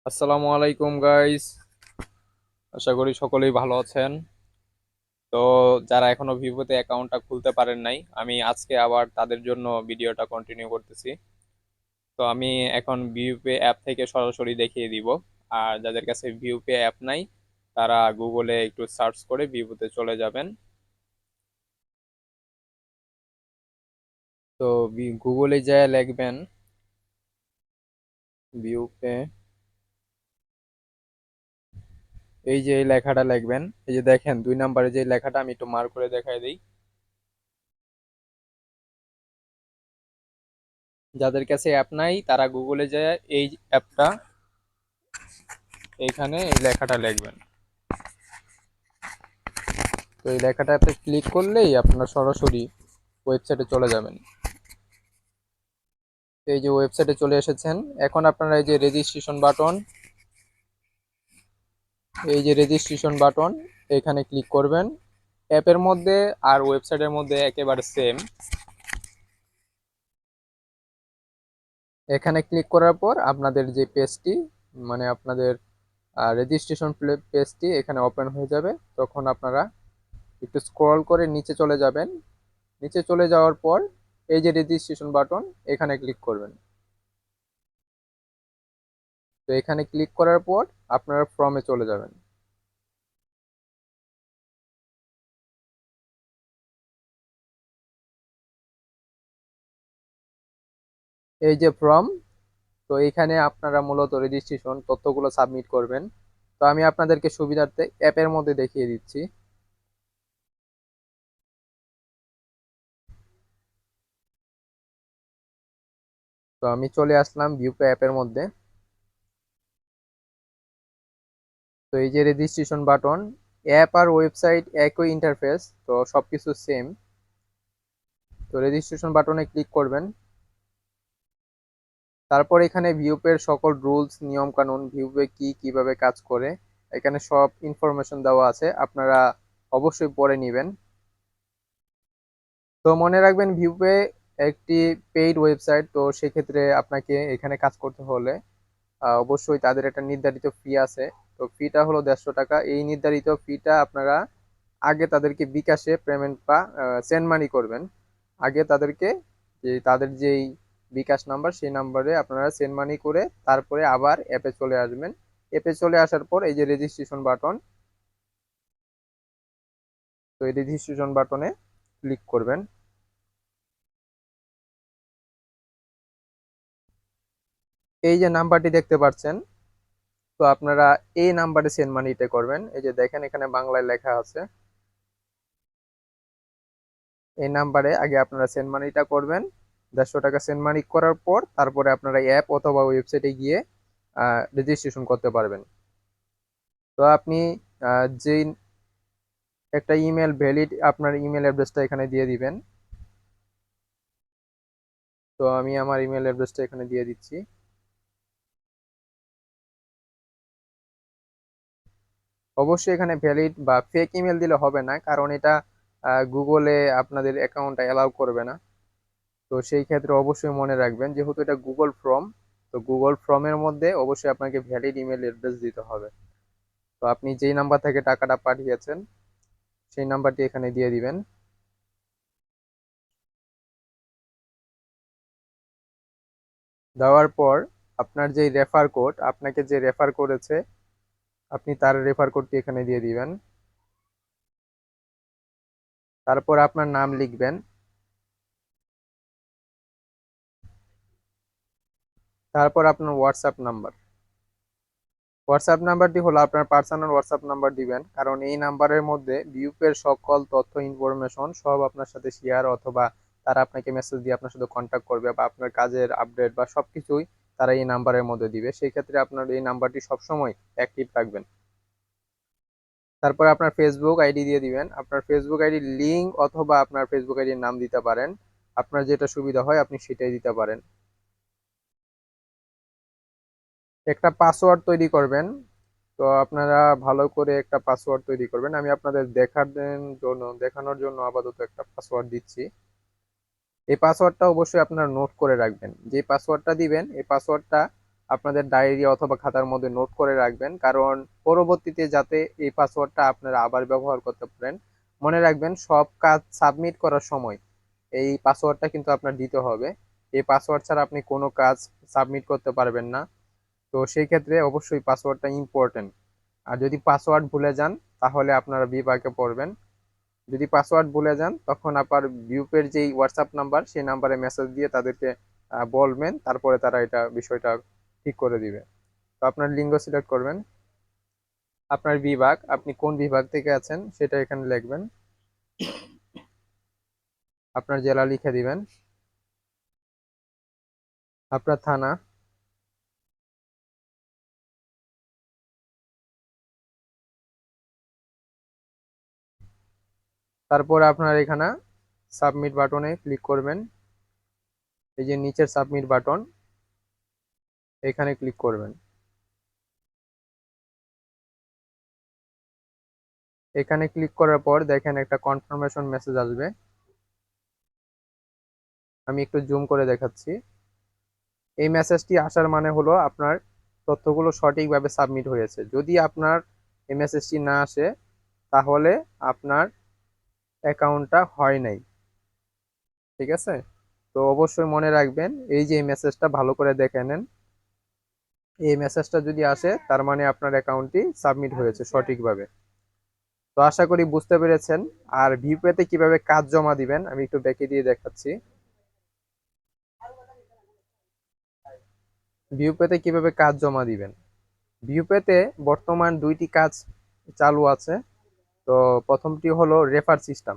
আসসালামু আলাইকুম গাইস। আশা করি সকলেই ভালো আছেন। তো যারা এখনো ভিভোতে অ্যাকাউন্টটা খুলতে পারেন নাই, আমি আজকে আবার তাদের জন্য ভিডিওটা কন্টিনিউ করতেছি। তো আমি এখন ভিউপে অ্যাপ থেকে সরাসরি দেখিয়ে দিব। আর যাদের কাছে ভিউপে অ্যাপ নাই, তারা গুগলে একটু সার্চ করে ভিভোতে চলে যাবেন। তো গুগলে যায় লিখবেন ভিউপে। এই যে এই লেখাটা লিখবেন, এই যে দেখেন 2 নম্বরে যে লেখাটা, আমি একটু মার্ক করে দেখাই দিই। যাদের কাছে অ্যাপ নাই তারা গুগলে যায় এই অ্যাপটা, এইখানে এই লেখাটা লিখবেন। তো এই লেখাটাতে ক্লিক করলেই আপনার সরাসরি ওয়েবসাইটে চলে যাবেন। তো এই যে ওয়েবসাইটে চলে এসেছেন, এখন আপনারা এই যে রেজিস্ট্রেশন বাটন, এই যে রেজিস্ট্রেশন বাটন, এখানে ক্লিক করবেন। অ্যাপের মধ্যে আর ওয়েবসাইটের মধ্যে একেবারে সেম। এখানে ক্লিক করার পর আপনাদের যে পেজটি, মানে আপনাদের রেজিস্ট্রেশন পেজটি এখানে ওপেন হয়ে যাবে। তখন আপনারা একটু স্ক্রল করে নিচে চলে যাবেন। নিচে চলে যাওয়ার পর এই যে রেজিস্ট্রেশন বাটন, এখানে ক্লিক করবেন। তো এখানে ক্লিক করার পর আপনারা ফর্মে চলে যাবেন। এই যে ফর্ম, তো এখানে আপনারা মূলত রেজিস্ট্রেশন তথ্যগুলো সাবমিট করবেন। তো আমি আপনাদেরকে সুবিধার্থে অ্যাপের মধ্যে দেখিয়ে দিচ্ছি। তো আমি চলে আসলাম ভিউপে অ্যাপের মধ্যে। তো এই যে রেজিস্ট্রেশন বাটন, অ্যাপ আর ওয়েবসাইট একই ইন্টারফেস, তো সবকিছু সেম। তো রেজিস্ট্রেশন বাটনে ক্লিক করবেন। তারপর এখানে ভিউপের সকল রুলস নিয়ম কানুন, ভিউপে কি কিভাবে কাজ করে, এখানে সব ইনফরমেশন দেওয়া আছে, আপনারা অবশ্যই পড়ে নেবেন। তো মনে রাখবেন ভিউপে একটি পেইড ওয়েবসাইট, তো সেক্ষেত্রে আপনাকে এখানে কাজ করতে হলে অবশ্যই তাদের একটা নির্ধারিত ফি আছে। তো ফিটা হলো 150 টাকা। এই নির্ধারিত ফিটা আপনারা আগে তাদেরকে বিকাশে পেমেন্ট বা সেন্ড মানি করবেন। আগে তাদেরকে যে তাদের যেই বিকাশ নাম্বার, সেই নাম্বারে আপনারা সেন্ড মানি করে তারপরে আবার অ্যাপে চলে আসবেন। অ্যাপে চলে আসার পর এই যে রেজিস্ট্রেশন বাটন, তো এই রেজিস্ট্রেশন বাটনে ক্লিক করবেন। এই যে নাম্বারটি দেখতে পাচ্ছেন, তো আপনারা এই নাম্বারে সেন্ড মানিটা করবেন। এই যে দেখেন এখানে বাংলায় লেখা আছে, এই নাম্বারে আগে আপনারা সেন্ড মানিটা করবেন। 150 টাকা সেন্ড মানি করার পর তারপরে আপনারা অ্যাপ অথবা ওয়েবসাইটে গিয়ে রেজিস্ট্রেশন করতে পারবেন। তো আপনি যেই একটা ইমেল ভ্যালিড, আপনার ইমেল অ্যাড্রেসটা এখানে দিয়ে দিবেন। তো আমি আমার ইমেল অ্যাড্রেসটা এখানে দিয়ে দিচ্ছি। অবশ্যই এখানে ভ্যালিড বা ফেক ইমেল দিলে হবে না, কারণ এটা গুগলে আপনাদের অ্যাকাউন্টটা অ্যালাউ করবে না। তো সেই ক্ষেত্রে অবশ্যই মনে রাখবেন, যেহেতু এটা গুগল ফর্ম, তো গুগল ফর্মের মধ্যে অবশ্যই আপনাকে ভ্যালিড ইমেল অ্যাড্রেস দিতে হবে। তো আপনি যেই নাম্বার থেকে টাকাটা পাঠিয়েছেন সেই নাম্বারটি এখানে দিয়ে দিবেন। দেওয়ার পর আপনার যেই রেফার কোড, আপনাকে যে রেফার করেছে, আপনি তার রেফার কোডটি এখানে দিয়ে দিবেন। তারপর আপনার নাম লিখবেন। তারপর আপনার হোয়াটসঅ্যাপ নাম্বার, হোয়াটসঅ্যাপ নাম্বারটি হলো আপনার পার্সোনাল হোয়াটসঅ্যাপ নাম্বার দিবেন, কারণ এই নাম্বারের মধ্যে বিউপের সকল তথ্য ইনফরমেশন সব আপনার সাথে শেয়ার, অথবা তারা আপনাকে মেসেজ দিয়ে আপনার সাথে কন্ট্যাক্ট করবে, বা আপনার কাজের আপডেট বা সবকিছুই তারা এই নাম্বারের মধ্যে দিবে। সেই ক্ষেত্রে আপনার এই নাম্বারটি সবসময় অ্যাক্টিভ রাখবেন। তারপর আপনার ফেসবুক আইডি দিয়ে দিবেন। আপনার ফেসবুক আইডির লিঙ্ক অথবা আপনার ফেসবুক আইডির নাম দিতে পারেন, আপনার যেটা সুবিধা হয় আপনি সেটাই দিতে পারেন। একটা পাসওয়ার্ড তৈরি করবেন। তো আপনারা ভালো করে একটা পাসওয়ার্ড তৈরি করবেন। আমি আপনাদের দেখানোর জন্য আপাতত একটা পাসওয়ার্ড দিচ্ছি। এই পাসওয়ার্ডটা অবশ্যই আপনারা নোট করে রাখবেন। যে পাসওয়ার্ডটা দিবেন, এই পাসওয়ার্ডটা আপনাদের ডায়েরি অথবা খাতার মধ্যে নোট করে রাখবেন, কারণ পরবর্তীতে যাতে এই পাসওয়ার্ডটা আপনারা আবার ব্যবহার করতে পারেন। মনে রাখবেন, সব কাজ সাবমিট করার সময় এই পাসওয়ার্ডটা কিন্তু আপনার দিতে হবে। এই পাসওয়ার্ড ছাড়া আপনি কোনো কাজ সাবমিট করতে পারবেন না। তো সেই ক্ষেত্রে অবশ্যই পাসওয়ার্ডটা ইম্পর্টেন্ট। আর যদি পাসওয়ার্ড ভুলে যান তাহলে আপনারা বিপাকে পড়বেন। যদি পাসওয়ার্ড ভুলে যান তখন আপনার গ্রুপের যেই হোয়াটসঅ্যাপ নাম্বার সেই নাম্বারে মেসেজ দিয়ে তাদেরকে বলবেন, তারপরে তারা এটা বিষয়টা ঠিক করে দিবে। তো আপনার লিঙ্গ সিলেক্ট করবেন, আপনার বিভাগ, আপনি কোন বিভাগ থেকে আছেন সেটা এখানে লিখবেন, আপনার জেলা লিখে দিবেন, আপনার থানা, তারপর আপনার এখানে সাবমিট বাটনে ক্লিক করবেন। এই যে নিচের সাবমিট বাটন, এখানে ক্লিক করবেন। এখানে ক্লিক করার পর দেখেন একটা কনফার্মেশন মেসেজ আসবে। আমি একটু জুম করে দেখাচ্ছি। এই মেসেজটি আসার মানে হলো আপনার তথ্যগুলো সঠিকভাবে সাবমিট হয়েছে। যদি আপনার এই মেসেজটি না আসে তাহলে আপনার অ্যাকাউন্টটা হয় নাই। ঠিক আছে? তো অবশ্যই মনে রাখবেন, এই যে এই মেসেজটা ভালো করে দেখে নেন। এই মেসেজটা যদি আসে তার মানে আপনার অ্যাকাউন্টটি সাবমিট হয়েছে সঠিকভাবে। তো আশা করি বুঝতে পেরেছেন। আর ভিউপেতে কিভাবে কাজ জমা দিবেন আমি একটু ব্যাকে দিয়ে দেখাচ্ছি। ভিউপেতে কিভাবে কাজ জমা দিবেন। ভিউপেতে বর্তমান দুইটি কাজ চালু আছে। তো প্রথমটি হলো রেফার সিস্টেম।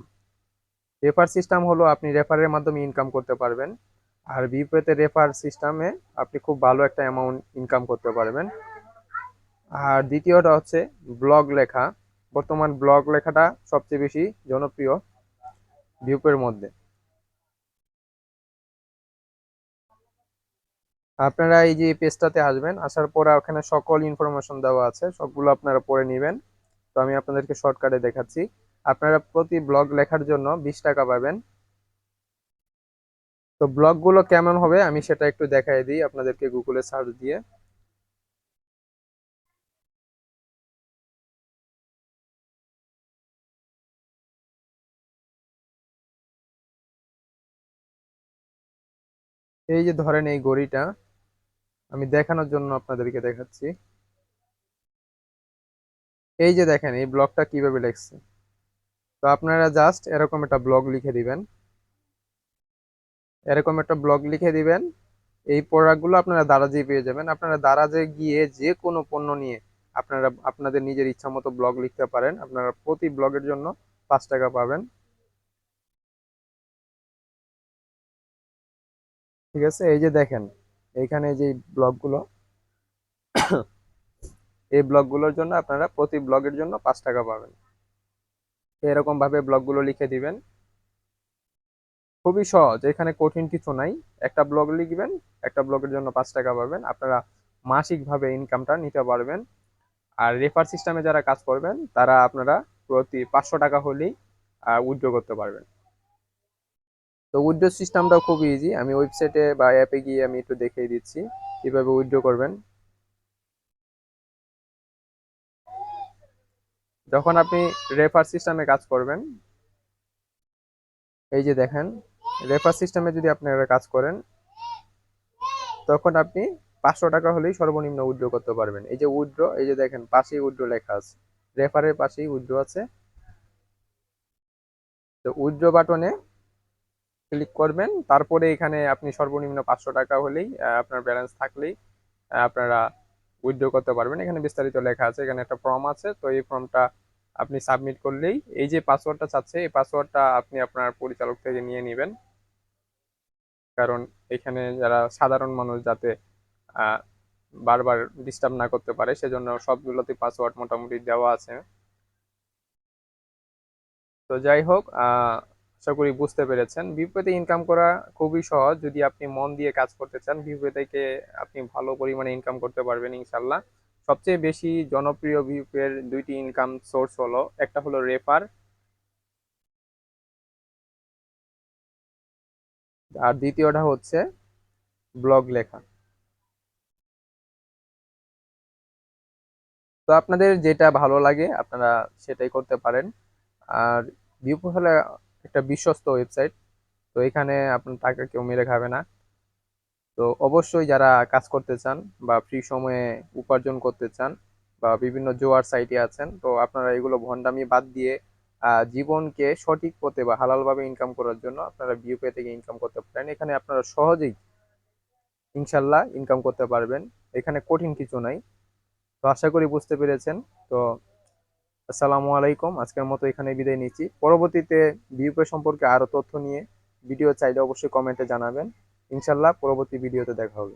রেফার সিস্টেম হলো আপনি রেফারের মাধ্যমে ইনকাম করতে পারবেন। আর ভিউপেতে রেফার সিস্টেমে আপনি খুব ভালো একটা অ্যামাউন্ট ইনকাম করতে পারবেন। আর দ্বিতীয়টা হচ্ছে ব্লগ লেখা। বর্তমান ব্লগ লেখাটা সবচেয়ে বেশি জনপ্রিয় ভিউপের মধ্যে। আপনারা এই যে পেজটাতে আসবেন, আসার পরে ওখানে সকল ইনফরমেশন দেওয়া আছে, সবগুলো আপনারা পড়ে নেবেন। তো আমি আপনাদেরকে শর্টকাটে দেখাচ্ছি। আপনারা প্রতি ব্লগ লেখার জন্য 20 টাকা পাবেন। তো ব্লগগুলো কেমন হবে আমি সেটা একটু দেখাই দিই আপনাদেরকে গুগলে সার্চ দিয়ে। এই যে ধরেন এই ঘড়িটা, আমি দেখানোর জন্য আপনাদেরকে দেখাচ্ছি। এই যে দেখেন এই ব্লগটা কিভাবে লেখছে। তো আপনারা জাস্ট এরকম একটা ব্লগ লিখে দিবেন। এরকম একটা ব্লগ লিখে দিবেন। এই প্রোডাক্টগুলো আপনারা দারাজে পেয়ে যাবেন। আপনারা দারাজে গিয়ে যে কোনো পণ্য নিয়ে আপনারা আপনাদের নিজের ইচ্ছা মতো ব্লগ লিখতে পারেন। আপনারা প্রতি ব্লগের জন্য 5 টাকা পাবেন। ঠিক আছে? এই যে দেখেন এইখানে যে ব্লগগুলো, এই ব্লগগুলোর জন্য আপনারা প্রতি ব্লগের জন্য 5 টাকা পাবেন। এরকম ভাবে ব্লগগুলো লিখে দিবেন। খুবই সহজ, এখানে কঠিন কিছু নাই। একটা ব্লগ লিখবেন, একটা ব্লগের জন্য 5 টাকা পাবেন। আপনারা মাসিক ভাবে ইনকামটা নিতে পারবেন। আর রেফার সিস্টেমে যারা কাজ করবেন তারা আপনারা প্রতি 500 টাকা হলেই উইথড্র করতে পারবেন। তো উইথড্র সিস্টেমটা খুব ইজি, আমি ওয়েবসাইটে বা অ্যাপে গিয়ে আমি একটু দেখিয়ে দিচ্ছি কিভাবে উইথড্র করবেন। যখন আপনি রেফার সিস্টেমে কাজ করবেন, এই যে দেখেন রেফার সিস্টেমে যদি আপনারা কাজ করেন তখন আপনি 500 টাকা হলেই সর্বনিম্ন উইথড্র করতে পারবেন। এই যে উইথড্র, এই যে দেখেন পাশেই উইথড্র লেখা আছে, রেফারের পাশেই উইথড্র আছে। তো উইথড্র বাটনে ক্লিক করবেন, তারপরে এখানে আপনি সর্বনিম্ন 500 টাকা হলেই আপনার ব্যালেন্স থাকলেই আপনারা উইথড্র করতে পারবেন। এখানে বিস্তারিত লেখা আছে, এখানে একটা ফর্ম আছে। তো এই ফর্মটা আপনি সাবমিট করলেই এই যে পাসওয়ার্ডটা চাচ্ছে এই পাসওয়ার্ডটা আপনি আপনার পরিচালক থেকে নিয়ে নেবেন। কারণ এখানে যারা সাধারণ মানুষ যাতে আহ, বারবার ডিস্টার্ব না করতে পারে সেজন্য সবগুলোতে পাসওয়ার্ড মোটামুটি দেওয়া আছে। তো যাই হোক, আশা করি বুঝতে পেরেছেন। ভিপিতে ইনকাম করা খুবই সহজ, যদি আপনি মন দিয়ে কাজ করতে চান ভিপি থেকে আপনি ভালো পরিমাণে ইনকাম করতে পারবেন ইনশাল্লাহ। সবচেয়ে বেশি জনপ্রিয় ভিপিএর দুইটি ইনকাম সোর্স হলো, একটা হলো রেফার, আর দ্বিতীয়টা হচ্ছে ব্লগ লেখা। তো আপনাদের যেটা ভালো লাগে আপনারা সেটাই করতে পারেন। আর ভিউপো হলো একটা বিশ্বস্ত ওয়েবসাইট, তো এখানে আপনার টাকা কেউ মেরে খাবে না। তো অবশ্যই যারা কাজ করতে চান বা ফ্রি সময়ে উপার্জন করতে চান বা বিভিন্ন জোয়ার সাইটে আছেন, তো আপনারা এগুলো ভন্ডামি বাদ দিয়ে জীবনকে সঠিক পথে বা হালালভাবে ইনকাম করার জন্য আপনারা ভিউপে থেকে ইনকাম করতে পারেন। এখানে আপনারা সহজেই ইনশাল্লাহ ইনকাম করতে পারবেন। এখানে কঠিন কিছু নাই। তো আশা করি বুঝতে পেরেছেন। তো আসসালামু আলাইকুম, আজকের মতো এখানে বিদায় নিচ্ছি। পরবর্তীতে ভিউপে সম্পর্কে আরো তথ্য নিয়ে ভিডিও চাইলে অবশ্যই কমেন্টে জানাবেন। ইনশাল্লাহ পরবর্তী ভিডিওতে দেখা হবে।